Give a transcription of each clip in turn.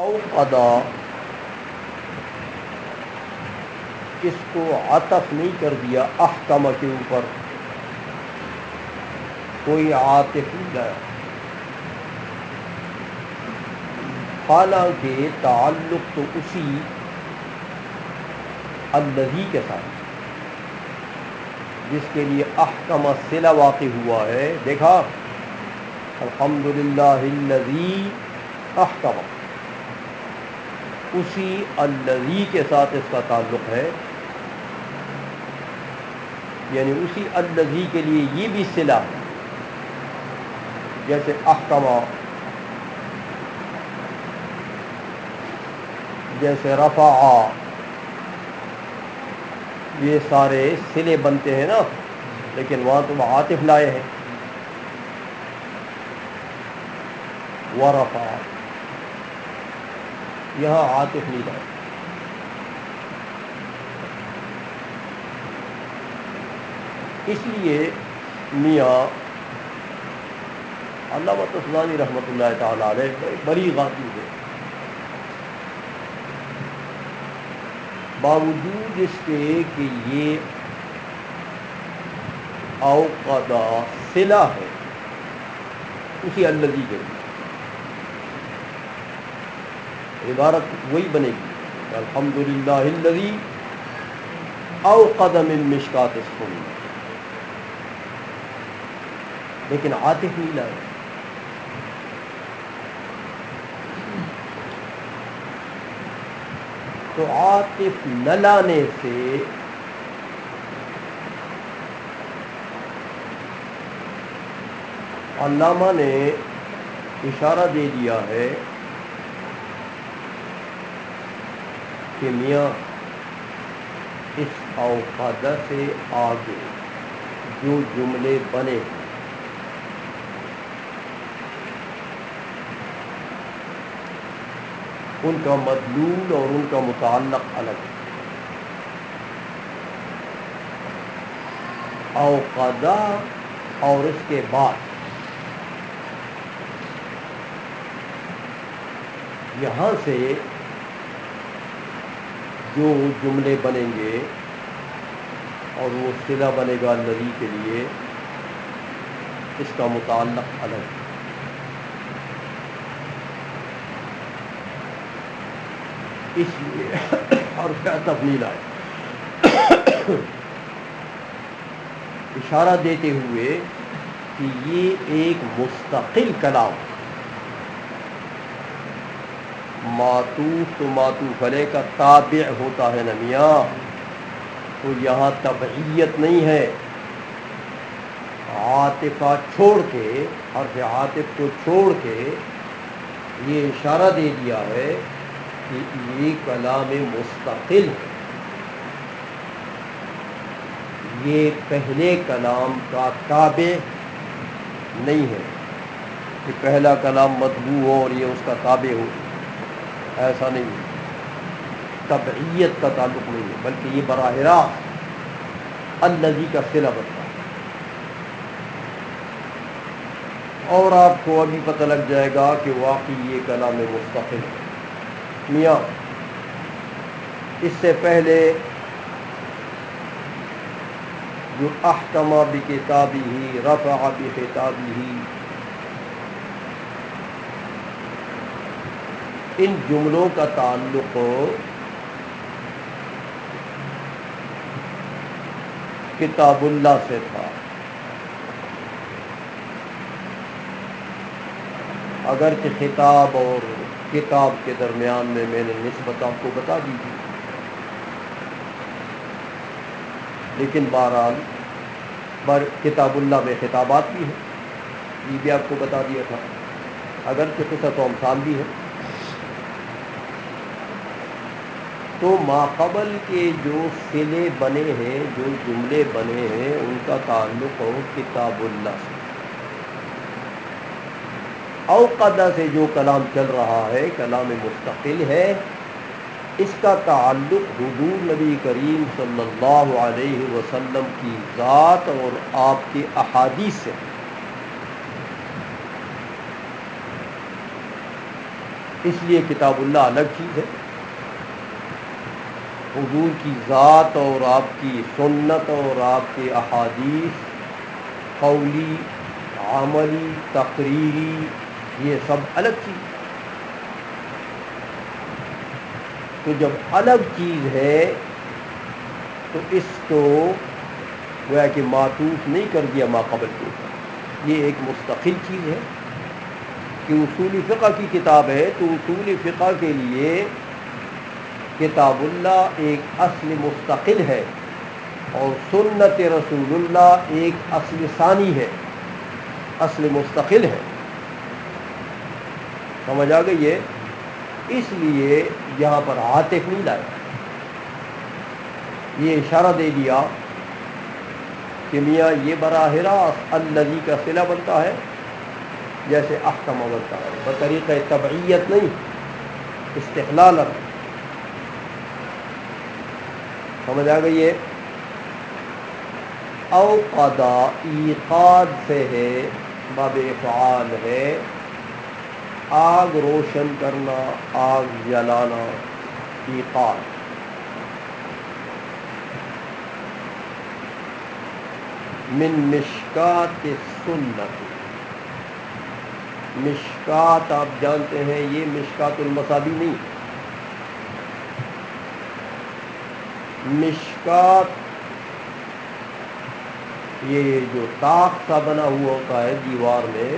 او قدا اس کو عطف نہیں کر دیا احکم کے اوپر، کوئی عاطف نہیں لایا، حالانکہ تعلق تو اسی الذی کے ساتھ جس کے لیے احکم صلہ واقع ہوا ہے. دیکھا الحمدللہ الذی احکم، اسی الذی کے ساتھ اس کا تعلق ہے، یعنی اسی الذی کے لیے یہ بھی صلہ ہے. جیسے احکم، جیسے رفع، یہ سارے صلے بنتے ہیں نا، لیکن وہاں تو عاطف لائے ہیں. ورفع، یہاں عاطف نہیں لائے. اس لیے میاں علامہ تسلانی رحمۃ اللہ تعالیٰ علیہ بڑی غاتی ہے، باوجود اس کے کہ یہ اوقدا صلہ ہے اسی الذی کے لیے، عبارت وہی بنے گی الحمدللہ الذی اوقد من مشکات السنہ، لیکن عاطف نہیں لائے. تو عاطف نہ لانے سے علامہ نے اشارہ دے دیا ہے کہ میاں اس اوقادہ سے آگے جو جملے بنے ان کا مدلول اور ان کا متعلق الگ ہے. اوقادہ اور اس کے بعد یہاں سے جو جملے بنیں گے اور وہ صلہ بنے گا الذی کے لیے، اس کا متعلق الگ ہے. اس لیے اور کیا تفصیل آئے اشارہ دیتے ہوئے کہ یہ ایک مستقل کلام، معطوف تو معطوف علیہ کا تابع ہوتا ہے نا میاں، تو یہاں تبعیت نہیں ہے. عاطفہ چھوڑ کے، حرف عاطف کو چھوڑ کے یہ اشارہ دے دیا ہے کہ یہ کلام مستقل ہے، یہ پہلے کلام کا تابع نہیں ہے کہ پہلا کلام مطبوع ہو اور یہ اس کا تابع ہو. ایسا نہیں ہے، تبعیت کا تعلق نہیں ہے، بلکہ یہ براہ راست الذی کا صلہ بنتا ہے. اور آپ کو ابھی پتہ لگ جائے گا کہ واقعی یہ کلام مستقل ہے. میاں اس سے پہلے جو احکم بکتابہ رفع بخطابہ، ان جملوں کا تعلق کتاب اللہ سے تھا. اگرچہ خطاب اور کتاب کے درمیان میں نے نسبت آپ کو بتا دی تھی، لیکن بہرحال کتاب اللہ میں خطابات بھی ہیں، یہ بھی آپ کو بتا دیا تھا، اگرچہ قصص و امثال بھی ہے. تو ماقبل کے جو صلے بنے ہیں، جو جملے بنے ہیں، ان کا تعلق ہو کتاب اللہ سے. اوقدہ سے جو کلام چل رہا ہے کلام مستقل ہے، اس کا تعلق حضور نبی کریم صلی اللہ علیہ وسلم کی ذات اور آپ کے احادیث سے. اس لیے کتاب اللہ الگ چیز ہے. حضور کی ذات اور آپ کی سنت اور آپ کے احادیث قولی، عملی، تقریری، یہ سب الگ چیز. تو جب الگ چیز ہے تو اس کو گویا کہ معطوف نہیں کر دیا ما قبل کے اوپر. یہ ایک مستقل چیز ہے کہ اصول فقہ کی کتاب ہے تو اصول فقہ کے لیے کتاب اللہ ایک اصل مستقل ہے اور سنت رسول اللہ ایک اصل ثانی ہے، اصل مستقل ہے. سمجھ آ گئی ہے؟ اس لیے یہاں پر عاطف نہیں لایا. یہ اشارہ دے دیا کہ میاں یہ براہ راست الذی کا صلہ بنتا ہے جیسے احکم بنتا ہے، بطریقہ تبعیت نہیں، استقلالا. سمجھ آ گئی ہے؟ او قضا ایقاد سے ہے، باب افعال ہے، آگ روشن کرنا، آگ جلانا، ایقاد. من مشکات سنت، مشکات آپ جانتے ہیں یہ مشکات المصابیح نہیں، مشکات یہ جو طاق سا بنا ہوا ہوتا ہے دیوار میں،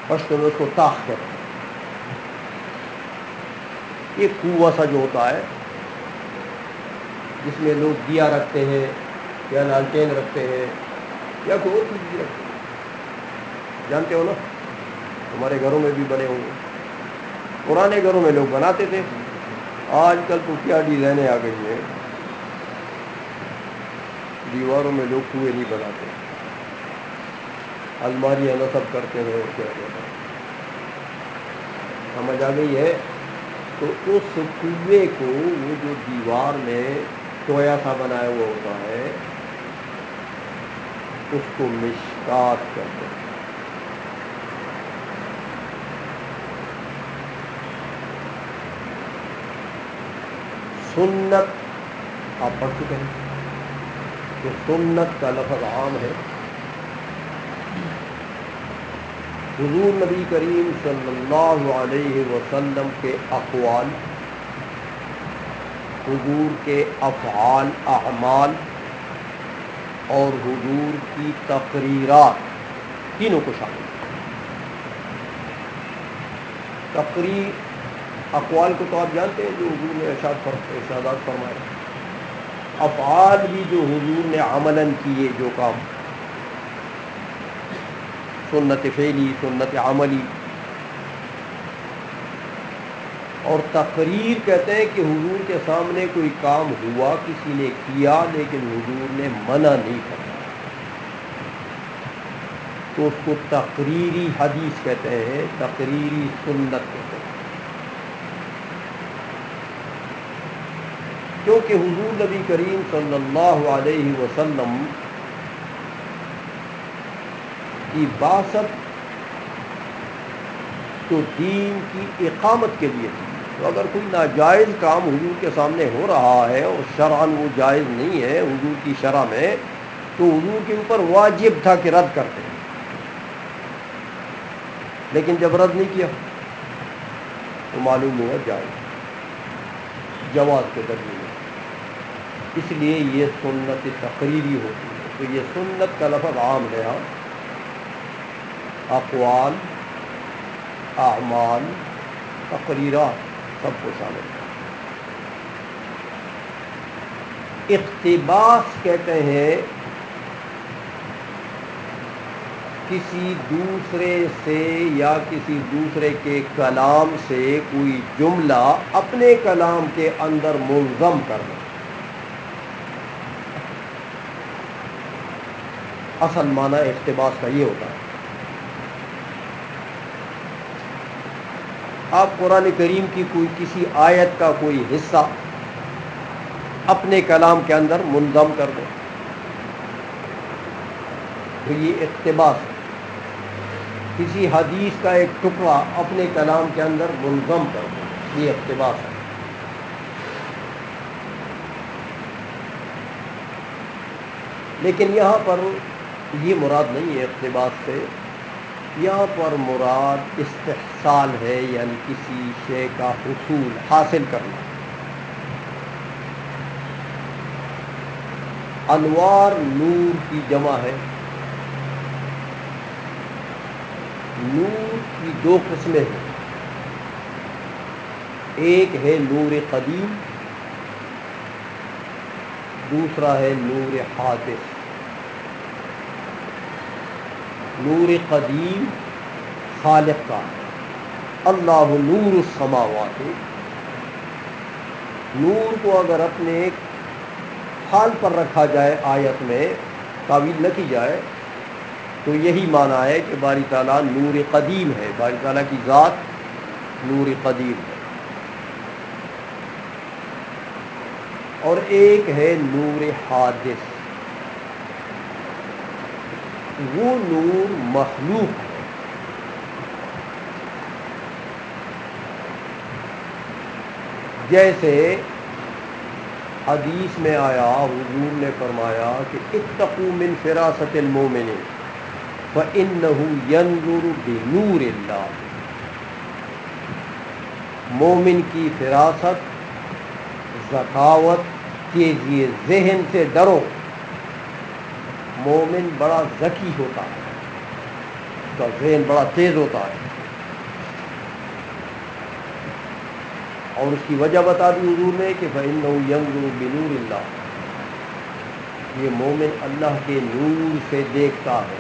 پشتو میں اس کو طاق کہتے ہیں. یہ کنواں سا جو ہوتا ہے جس میں لوگ دیا رکھتے ہیں یا لالٹین رکھتے ہیں یا کوئی اور چیز بھی رکھتے ہیں، جانتے ہو نا؟ ہمارے گھروں میں بھی بنے ہوں گے، پرانے گھروں میں لوگ بناتے تھے. آج کل تو کیا ڈیزائنیں آ گئی ہیں، دیواروں میں لوگ کنویں نہیں بناتے، الماریاں نصب کرتے ہیں اور کیا کہتے ہیں. سمجھ آ گئی ہے؟ تو اس کنویں کو وہ جو دیوار میں ٹویا سا بنایا ہوا ہوتا ہے اس کو مشکات کہتے ہیں. سنت آپ پڑھ چکے ہیں کہ سنت کا لفظ عام ہے. حضور نبی کریم صلی اللہ علیہ وسلم کے اقوال، حضور کے افعال اعمال اور حضور کی تقریرات تینوں کو شامل ہے. تقریر اقوال کو تو آپ جانتے ہیں جو حضور نے ارشادات فرمائے، افعال بھی جو حضور نے عملاً کیے جو کام، سنت فعلی، سنت عملی. اور تقریر کہتے ہیں کہ حضور کے سامنے کوئی کام ہوا، کسی نے کیا لیکن حضور نے منع نہیں کرا تو اس کو تقریری حدیث کہتے ہیں، تقریری سنت کہتے ہیں. کیونکہ حضور نبی کریم صلی اللہ علیہ وسلم کی بعثت تو دین کی اقامت کے لیے تھی. تو اگر کوئی ناجائز کام حضور کے سامنے ہو رہا ہے اور شرعاً وہ جائز نہیں ہے حضور کی شرع میں، تو حضور کے اوپر واجب تھا کہ رد کرتے ہیں. لیکن جب رد نہیں کیا تو معلوم ہوا جائز، جواز کے درجے میں. اس لیے یہ سنت تقریری ہوتی ہے. تو یہ سنت کا لفظ عام ہے، ہاں، اقوال، اعمال، تقریرات سب کو شامل ہے. اقتباس کہتے ہیں کسی دوسرے سے یا کسی دوسرے کے کلام سے کوئی جملہ اپنے کلام کے اندر منظم کرنا. اصل معنی اقتباس کا یہ ہوتا ہے. آپ قرآن کریم کی کوئی کسی آیت کا کوئی حصہ اپنے کلام کے اندر منظم کر دیں تو یہ اقتباس ہے. کسی حدیث کا ایک ٹکڑا اپنے کلام کے اندر ملزم کر دو، یہ اقتباس ہے۔ لیکن یہاں پر یہ مراد نہیں ہے اقتباس سے، یہاں پر مراد استحصال ہے، یعنی کسی شے کا حصول حاصل کرنا۔ انوار نور کی جمع ہے۔ نور کی دو قسمیں ہیں، ایک ہے نور قدیم، دوسرا ہے نور حادث۔ نور قدیم خالق کا، اللہ نور السماوات، نور کو اگر اپنے حال پر رکھا جائے آیت میں، تعویل نہ کی جائے، تو یہی معنی ہے کہ باری تعالیٰ نور قدیم ہے، باری تعالیٰ کی ذات نور قدیم ہے۔ اور ایک ہے نور حادث، وہ نور مخلوق ہے۔ جیسے حدیث میں آیا، حضور نے فرمایا کہ اتقوا من فراست المومن فإنه ينظر بنور اللہ، مومن کی فراست، ذکاوت، تیزی ذہن سے ڈرو۔ مومن بڑا ذکی ہوتا ہے، اس کا ذہن بڑا تیز ہوتا ہے، اور اس کی وجہ بتا دی حضور نے کہ فإنه ينظر بنور اللہ، یہ مومن اللہ کے نور سے دیکھتا ہے۔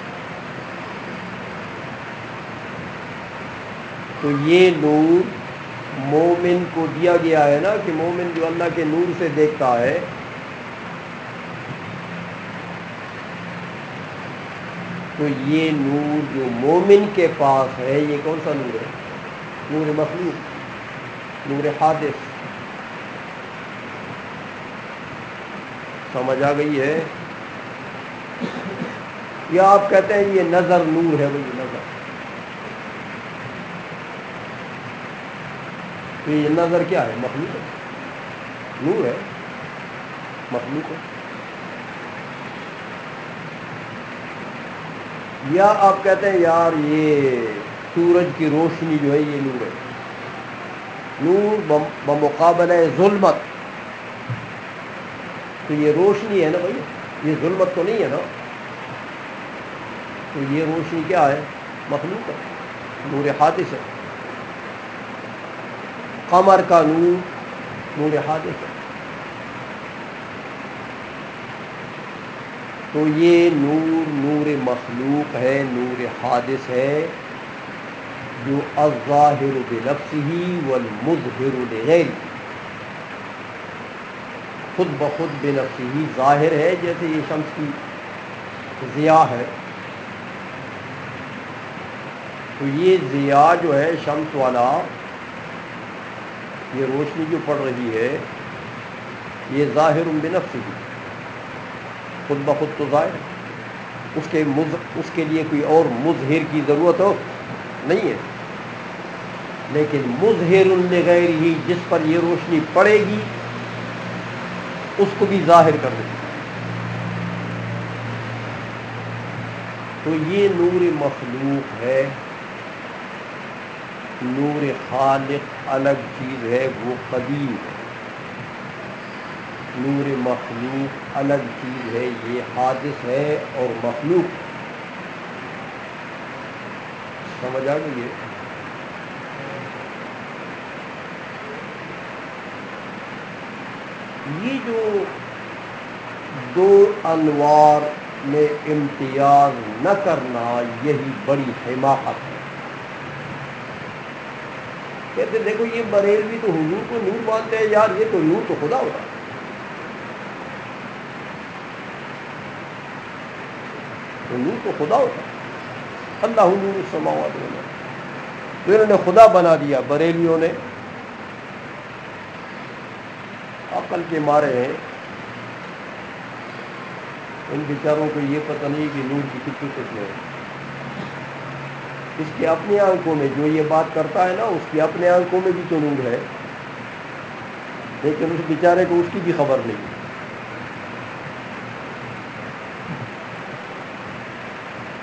تو یہ نور مومن کو دیا گیا ہے نا، کہ مومن جو اللہ کے نور سے دیکھتا ہے، تو یہ نور جو مومن کے پاس ہے، یہ کون سا نور ہے؟ نور مخلوق، نور حادث۔ سمجھ آ گئی ہے؟ یا آپ کہتے ہیں یہ نظر نور ہے، وہی نظر، تو یہ نظر کیا ہے؟ مخلوق ہے، نور ہے، مخلوق ہے۔ یا آپ کہتے ہیں یار یہ سورج کی روشنی جو ہے یہ نور ہے، نور بمقابلہ ظلمت، تو یہ روشنی ہے نا بھائی، یہ ظلمت تو نہیں ہے نا، تو یہ روشنی کیا ہے؟ مخلوق ہے، نور حادث ہے۔ قمر کا نور نور حادث ہے۔ تو یہ نور نور مخلوق ہے، نور حادث ہے، جو الظاہر بنفسہ والمظہر لغیرہ، خود بخود بنفسہ ظاہر ہے، جیسے یہ شمس کی ضیاء ہے۔ تو یہ ضیاء جو ہے شمس والا، یہ روشنی جو پڑ رہی ہے، یہ ظاہر بنفسہ، خود بخود تو ظاہر ہے، اس کے لیے کوئی اور مظہر کی ضرورت ہو نہیں ہے، لیکن مظہر لغیرہ، جس پر یہ روشنی پڑے گی اس کو بھی ظاہر کر دے۔ تو یہ نور مخلوق ہے، نور خالق الگ چیز ہے، وہ قدیم ہے۔ نور مخلوق الگ چیز ہے، یہ حادث ہے اور مخلوق۔ سمجھ آ گئی ہے؟ یہ جو دو انوار میں امتیاز نہ کرنا، یہی بڑی حماقت ہے۔ کہتے دیکھو یہ بریلوی تو حضور کو نور مانتے ہیں، یار یہ تو نور تو خدا ہوتا ہے، تو نور تو خدا ہوتا ہے، اللہ نور السماوات والارض، تو انہوں نے خدا بنا دیا بریلیوں نے۔ عقل کے مارے ہیں، ان بیچاروں کو یہ پتہ نہیں کہ نور کی کتنی قسمیں ہیں۔ اس کی اپنی آنکھوں میں جو یہ بات کرتا ہے نا، اس کی اپنے آنکھوں میں بھی تو نور ہے، لیکن اس بیچارے کو اس کی بھی خبر نہیں۔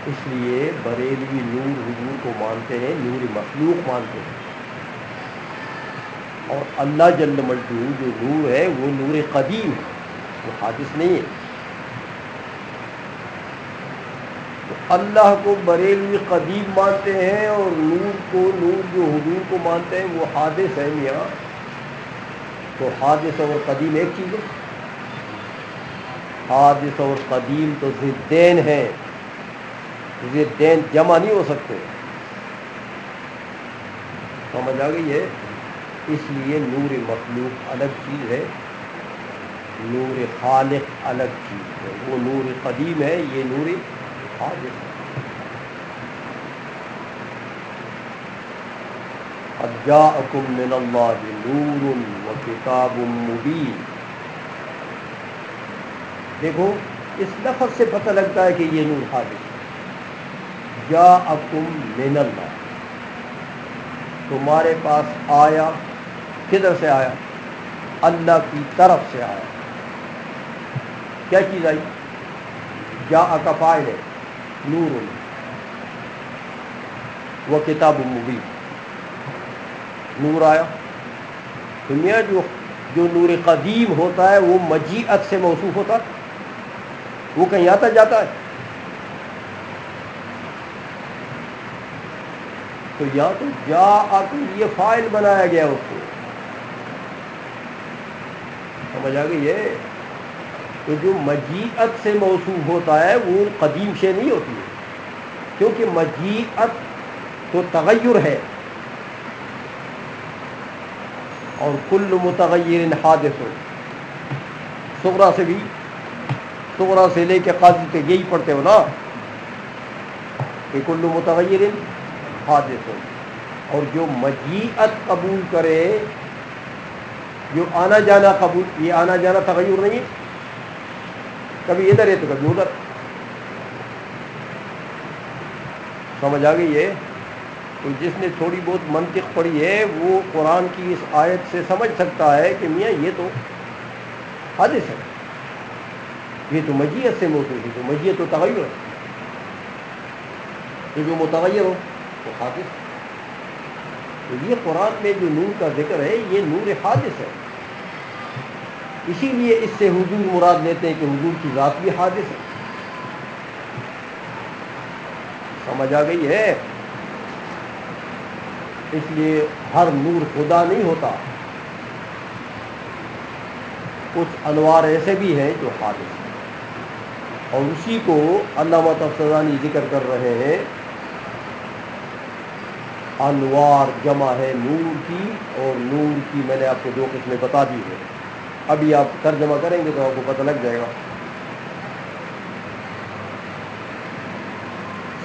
اس لیے بریلوی نور حضور کو مانتے ہیں، نور مخلوق مانتے ہیں، اور اللہ جل مجدہ جو نور ہے وہ نور قدیم ہے، وہ حادث نہیں ہے۔ تو اللہ کو بریلوی قدیم مانتے ہیں، اور نور کو، نور جو حضور کو مانتے ہیں وہ حادث ہے میاں۔ تو حادث اور قدیم ایک چیز ہے؟ حادث اور قدیم تو ضدین ہیں، ضدین جمع نہیں ہو سکتے، سمجھ آ گئی ہے؟ اس لیے نور مخلوق الگ چیز ہے، نور خالق الگ چیز ہے۔ وہ نور قدیم ہے، یہ نور حادث ہے۔ قد جاءکم من اللہ نور وکتاب مبین۔ دیکھو اس لفظ سے پتہ لگتا ہے کہ یہ نور حادث ہے۔ جاءکم من اللہ، تمہارے پاس آیا، کدھر سے آیا؟ اللہ کی طرف سے آیا۔ کیا چیز آئی؟ جاء کا فاعل ہے، نور و کتاب مبین، نور آیا۔ دنیا جو نور قدیم ہوتا ہے وہ مجیعت سے موصوف ہوتا ہے، وہ کہیں آتا جاتا ہے؟ تو یا تو جاء تو یہ فاعل بنایا گیا اس کو، سمجھ آ گئی ہے؟ تو جو مجیعت سے موصوف ہوتا ہے وہ قدیم شے نہیں ہوتی ہے، کیونکہ مجیعت تو تغیر ہے، اور کل متغیر حادث، صغرا سے بھی، صغرا سے لے کے قاضی تک یہی پڑھتے ہو نا کہ کل متغیر حادث، اور جو مجیعت قبول کرے، جو آنا جانا قبول، یہ آنا جانا تغیر نہیں ہے، کبھی ادھر ہے تو کبھی ادھر، سمجھ آ گئی ہے؟ تو جس نے تھوڑی بہت منطق پڑھی ہے وہ قرآن کی اس آیت سے سمجھ سکتا ہے کہ میاں یہ تو حادث ہے، یہ تو مجیعت سے موصوف ہے، تو مجیعت تو تغیر ہے، تو جو متغیر ہو وہ حادث ہے۔ تو یہ قرآن میں جو نور کا ذکر ہے یہ نور حادث ہے، اسی لیے اس سے حضور مراد لیتے ہیں کہ حضور کی ذات بھی حادث ہے، سمجھ آ گئی ہے؟ اس لیے ہر نور خدا نہیں ہوتا، کچھ انوار ایسے بھی ہیں جو حادث ہیں، اور اسی کو علامہ تفسیرانی ذکر کر رہے ہیں۔ انوار جمع ہے نور کی، اور نور کی میں نے آپ کو دو قسمیں بتا دی ہے، ابھی آپ ترجمہ کریں گے تو آپ کو پتہ لگ جائے گا۔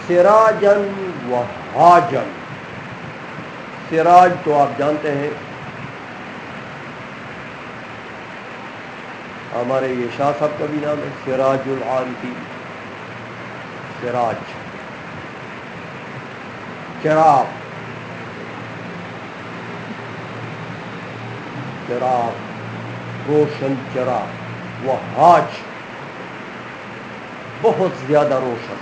سراجن وہاجن، سراج تو آپ جانتے ہیں، ہمارے یہ شاہ صاحب کا بھی نام ہے سراج العارفین، سراج چراغ، چراغ روشن چراغ، وہاج بہت زیادہ روشن،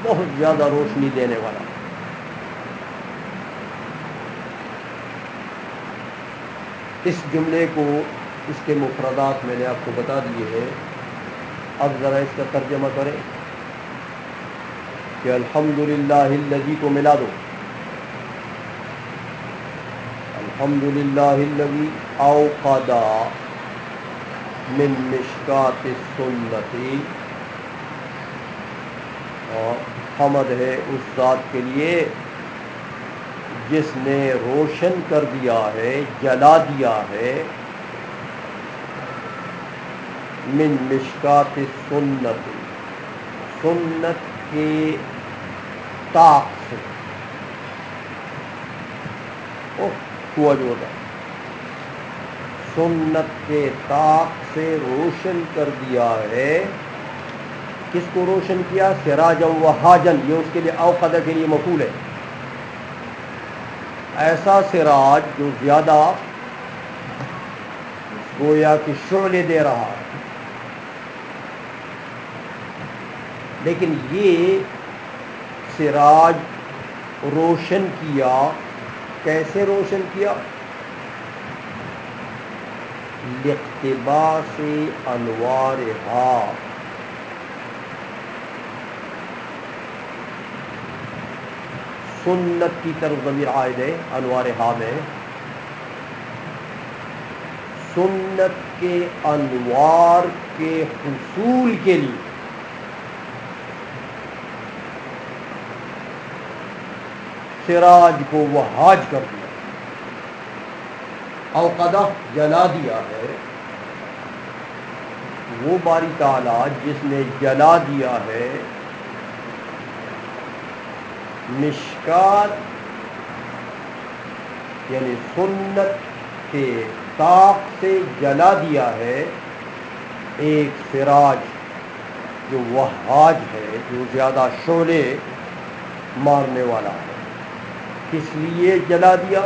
بہت زیادہ روشنی دینے والا۔ اس جملے کو، اس کے مفردات میں نے آپ کو بتا دیے ہیں، اب ذرا اس کا ترجمہ کریں کہ الحمدللہ الذی کو ملا دو، الحمدللہ الذی اوقد من مشکات السنت، اور حمد ہے اس ذات کے لیے جس نے روشن کر دیا ہے، جلا دیا ہے، من مشکات السنت، سنت کے طاق سے، ہوا جو ہوتا سنت کے طاق سے روشن کر دیا ہے کس کو روشن کیا؟ سراجم و حاجن، یہ اس کے لیے اوقدہ کے لیے مفعول ہے. ایسا سراج جو زیادہ گویا کہ شعلے دے رہا ہے. لیکن یہ سراج روشن کیا، کیسے روشن کیا؟ لاقتباس انوارہا، سنت کی طرف ضمیر عائد ہے انوارہا میں. سنت کے انوار کے حصول کے لیے سراج کو وہاج کر دیا، اوقدہ جلا دیا ہے. وہ باری تعالیٰ جس نے جلا دیا ہے مشکات یعنی سنت کے طاق سے جلا دیا ہے ایک سراج جو وہاج ہے، جو زیادہ شعلے مارنے والا ہے. کس لیے جلا دیا؟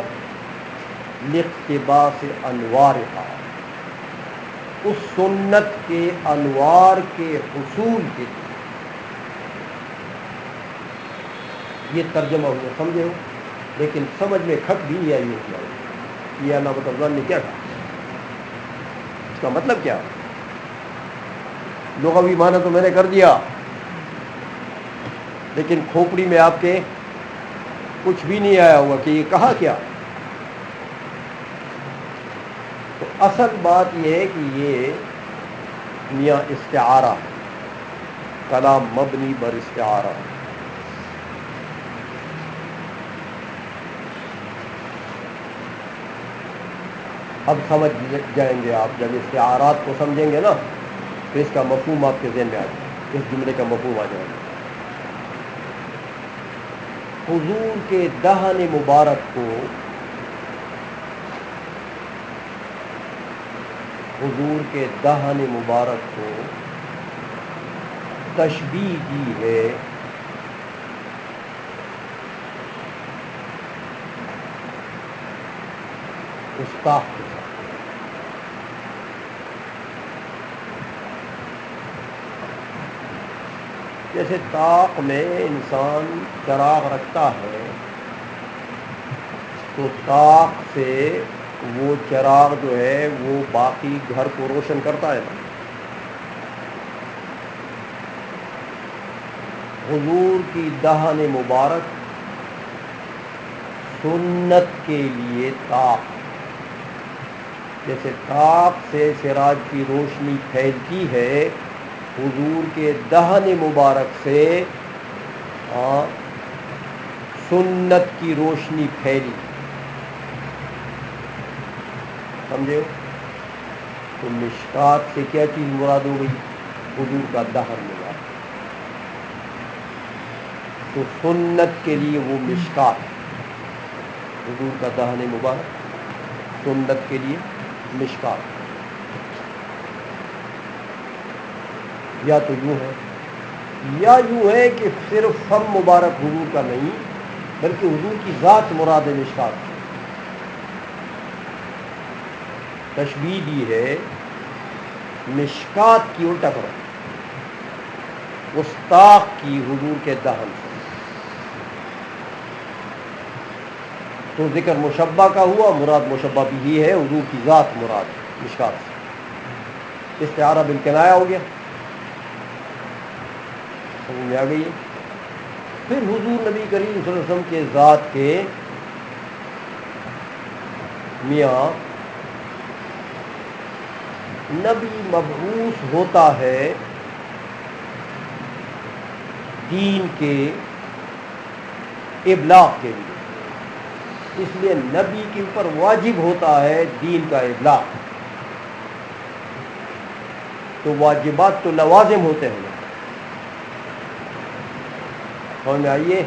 لاقتباس انوارہا، اس سنت کے انوار کے حصول کے لیے. یہ ترجمہ ہوا، سمجھے ہو؟ لیکن سمجھ میں کھٹ بھی نہیں آئی ہوگی یہ علامہ طبرانی نے کیا کہا، اس کا مطلب کیا؟ لغوی معنی تو میں نے کر دیا، لیکن کھوپڑی میں آپ کے کچھ بھی نہیں آیا ہوا کہ یہ کہا کیا. تو اصل بات یہ ہے کہ یہ میاں استعارہ، کلام مبنی بر استعارہ. اب سمجھ جائیں گے آپ، جب استعارات کو سمجھیں گے نا تو اس کا مفہوم آپ کے ذہن میں آ جائے گا، اس جملے کا مفہوم آ جائے گا. حضور کے دہن مبارک کو، حضور کے دہن مبارک کو تشبیہ دی ہے اس طاق کے ساتھ. جیسے طاق میں انسان چراغ رکھتا ہے تو طاق سے وہ چراغ جو ہے وہ باقی گھر کو روشن کرتا ہے نا. حضور کی دہن مبارک سنت کے لیے طاق، جیسے طاق سے سراج کی روشنی پھیلتی ہے، حضور کے دہن مبارک سے سنت کی روشنی پھیلی. سمجھے؟ تو مشکات سے کیا چیز مراد ہو گئی؟ حضور کا دہن مبارک. تو سنت کے لیے وہ مشکات، حضور کا دہن مبارک سنت کے لیے مشکات. یا تو یوں ہے، یا یوں ہے کہ صرف فم مبارک حضور کا نہیں بلکہ حضور کی ذات مراد مشکات. تشبیہ دی ہے مشکات کی، الٹا کرو، استاق کی حضور کے دہن سے. تو ذکر مشبہ کا ہوا، مراد مشبہ بھی ہی ہے، حضور کی ذات مراد مشکات سے. استعارہ بالکنایہ ہو گیا، سمجھ میں آ گئی ہے. پھر حضور نبی کریم صلی اللہ علیہ وسلم کے ذات کے میاں نبی مبعوث ہوتا ہے دین کے ابلاغ کے لیے، اس لیے نبی کے اوپر واجب ہوتا ہے دین کا ابلاغ. تو واجبات تو لوازم ہوتے ہیں، سمجھ میں آئیے.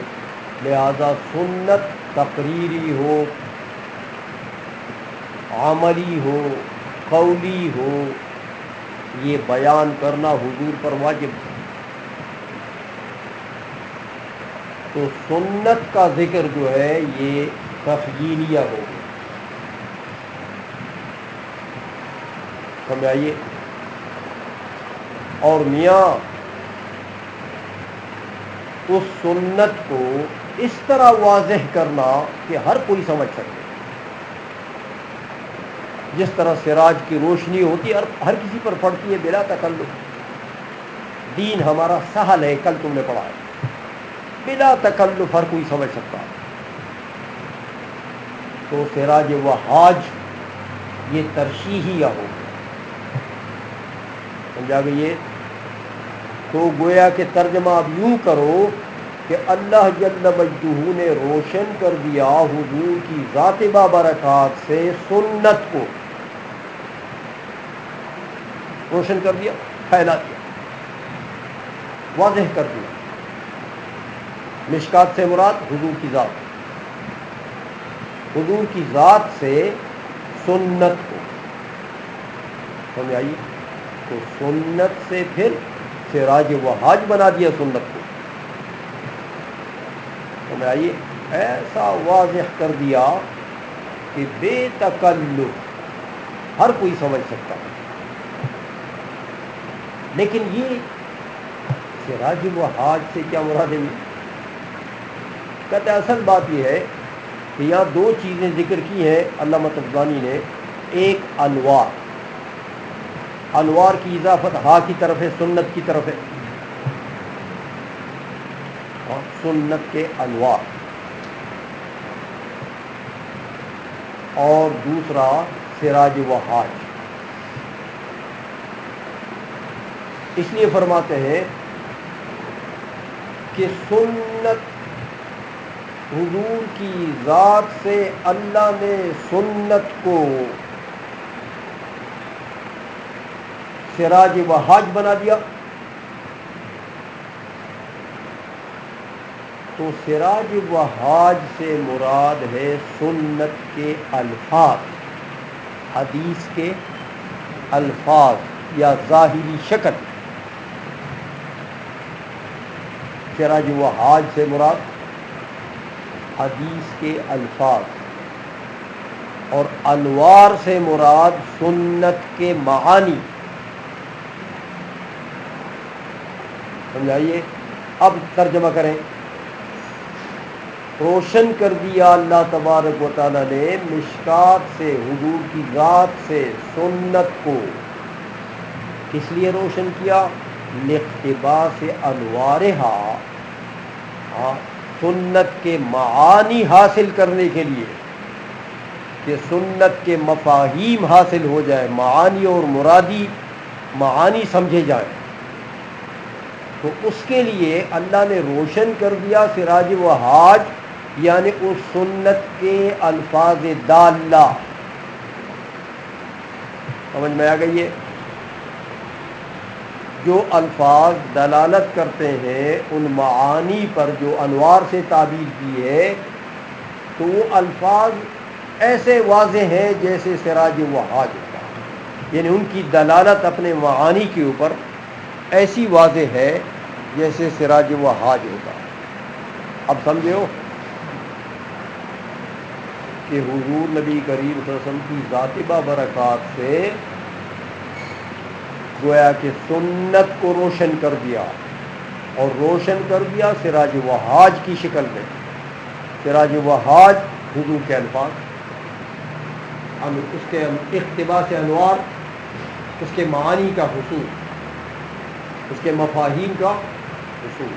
لہذا سنت تقریری ہو، عملی ہو، قولی ہو، یہ بیان کرنا حضور پر واجب ہے. تو سنت کا ذکر جو ہے یہ تخیلیہ ہو گیا. سمجھائیے. اور میاں اس سنت کو اس طرح واضح کرنا کہ ہر کوئی سمجھ سکے. جس طرح سراج کی روشنی ہوتی ہے ہر کسی پر پڑتی ہے بلا تکلف. دین ہمارا سہل ہے، کل تم نے پڑھا ہے، بلا تکلف ہر کوئی سمجھ سکتا ہے. تو سراج وہاج یہ ترشیحیہ ہو گیا. سمجھا گئی؟ تو گویا کہ ترجمہ اب یوں کرو کہ اللہ جل مجدہ نے روشن کر دیا حضور کی ذات بابرکات سے سنت کو، روشن کر دیا، پھیلا دیا، واضح کر دیا. مشکات سے مراد حضور کی ذات، حضور کی ذات سے سنت کو. سمجھ آئیے؟ تو سنت سے پھر سراج وہاج بنا دیا سنت کو. سمجھ آئیے؟ ایسا واضح کر دیا کہ بے تکلف ہر کوئی سمجھ سکتا ہے. لیکن یہ سراج وہاج سے کیا مراد ہے؟ کہتے ہیں اصل بات یہ ہے کہ یہاں دو چیزیں ذکر کی ہیں علامہ طبرانی نے. ایک انوار، انوار کی اضافت ہا کی طرف ہے، سنت کی طرف ہے. سنت کے انوار. اور دوسرا سراج وہاج. اس لیے فرماتے ہیں کہ سنت حضور کی ذات سے اللہ نے سنت کو سراج وہاج بنا دیا. تو سراج وہاج سے مراد ہے سنت کے الفاظ، حدیث کے الفاظ یا ظاہری شکل. سراج وہاج سے مراد حدیث کے الفاظ، اور انوار سے مراد سنت کے معانی. سمجھائیے؟ اب ترجمہ کریں. روشن کر دیا اللہ تبارک و تعالیٰ نے مشکات سے، حضور کی ذات سے سنت کو. کس لیے روشن کیا؟ لاقتباس انوارہا، سنت کے معانی حاصل کرنے کے لیے، کہ سنت کے مفاہیم حاصل ہو جائے، معانی اور مرادی معانی سمجھے جائیں. تو اس کے لیے اللہ نے روشن کر دیا سراج وہاج، یعنی اس سنت کے الفاظ دالہ. سمجھ میں آ گئی ہے؟ جو الفاظ دلالت کرتے ہیں ان معانی پر جو انوار سے تعبیر کی ہے، تو وہ الفاظ ایسے واضح ہیں جیسے سراج وہاج ہوتا ہے. یعنی ان کی دلالت اپنے معانی کے اوپر ایسی واضح ہے جیسے سراج وہاج ہوتا ہے. اب سمجھے ہو کہ حضور نبی کریم صلی اللہ علیہ وسلم کی ذات بابرکات سے گویا کہ سنت کو روشن کر دیا، اور روشن کر دیا سراج وہاج کی شکل میں. سراج وہاج حضور کے الفاظ، اس کے اقتباس انوار، اس کے معانی کا حصول، اس کے مفاہیم کا حصول.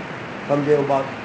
سمجھے وہ بات؟